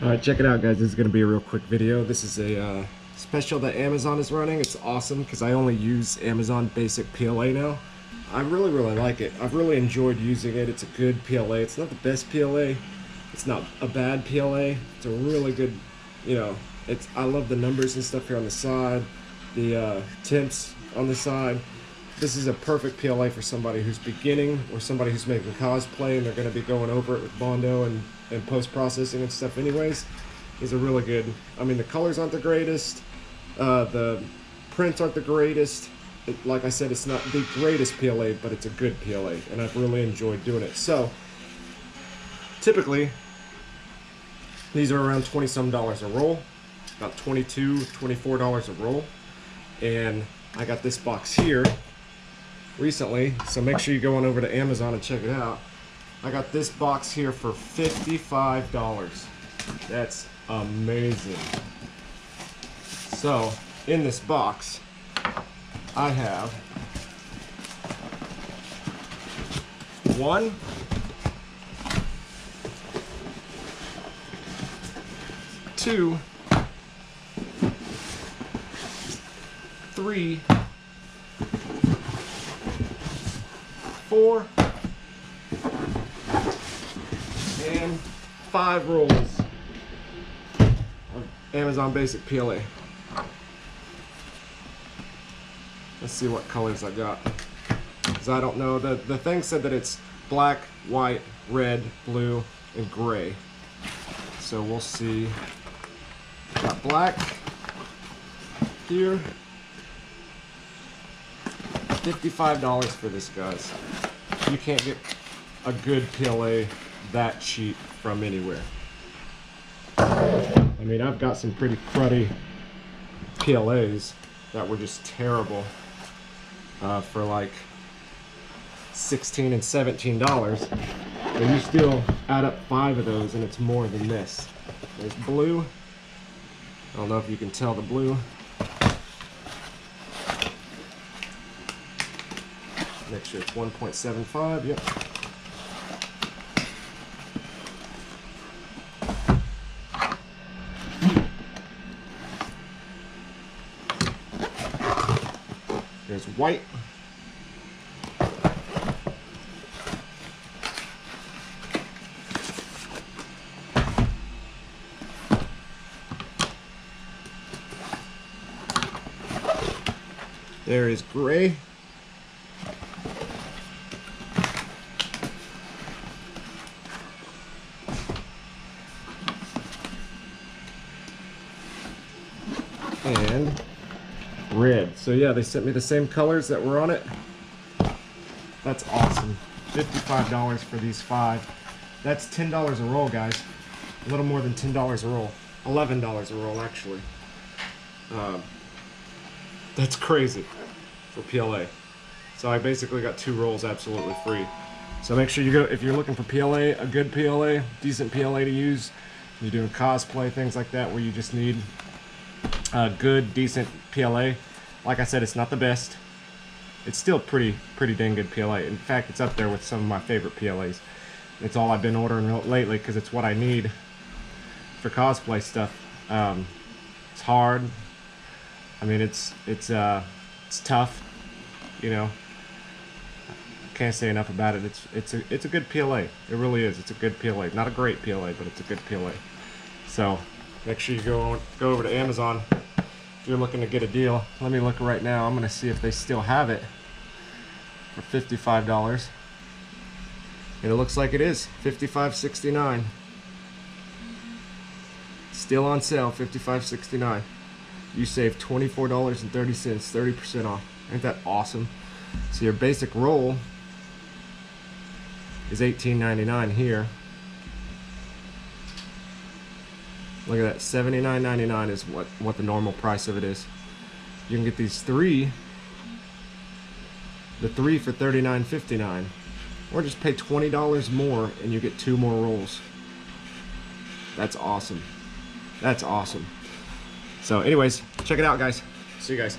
Alright, check it out guys, this is going to be a real quick video. This is a special that Amazon is running. It's awesome because I only use Amazon basic PLA now. I really like it. I've really enjoyed using it. It's a good PLA. It's not the best PLA. It's not a bad PLA. It's a really good, you know, I love the numbers and stuff here on the side. The temps on the side. This is a perfect PLA for somebody who's beginning or somebody who's making cosplay and they're going to be going over it with Bondo and post-processing and stuff anyways. These are really good. I mean, the colors aren't the greatest. The prints aren't the greatest. Like I said, it's not the greatest PLA, but it's a good PLA, and I've really enjoyed doing it. So, typically, these are around $20-some a roll. About $22, $24 a roll. And I got this box here recently, so make sure you go on over to Amazon and check it out. I got this box here for $55. That's amazing. So in this box I have 1, 2, 3, 4, and 5 rolls of Amazon basic PLA. Let's see what colors I got, because I don't know. The thing said that it's black, white, red, blue, and gray. So we'll see. Got black here. $55 for this, guys. You can't get a good PLA that cheap from anywhere. I mean, I've got some pretty cruddy PLAs that were just terrible for like $16 and $17, but you still add up 5 of those and it's more than this. There's blue. I don't know if you can tell the blue. Make sure it's 1.75, yep. There's white. There is gray. And red. So yeah, they sent me the same colors that were on it. That's awesome. $55 for these 5. That's $10 a roll, guys. A little more than $10 a roll. $11 a roll, actually. That's crazy for PLA. So I basically got 2 rolls absolutely free. So make sure you go, if you're looking for PLA, a good PLA, decent PLA to use, you're doing cosplay, things like that, where you just need a good, decent PLA. Like I said, it's not the best. It's still pretty dang good PLA. In fact, it's up there with some of my favorite PLAs. It's all I've been ordering lately because it's what I need for cosplay stuff. It's hard. I mean, it's tough. You know, can't say enough about it. It's a good PLA. It really is. It's a good PLA. Not a great PLA, but it's a good PLA. So make sure you go over to Amazon if you're looking to get a deal. Let me look right now. I'm gonna see if they still have it for $55. And it looks like it is $55.69. Still on sale, $55.69. You save $24.30, 30% off. Ain't that awesome? So your basic roll is $18.99 here. Look at that, $79.99 is what the normal price of it is. You can get these 3, the 3 for $39.59, or just pay $20 more and you get 2 more rolls. That's awesome. That's awesome. So anyways, check it out, guys. See you guys.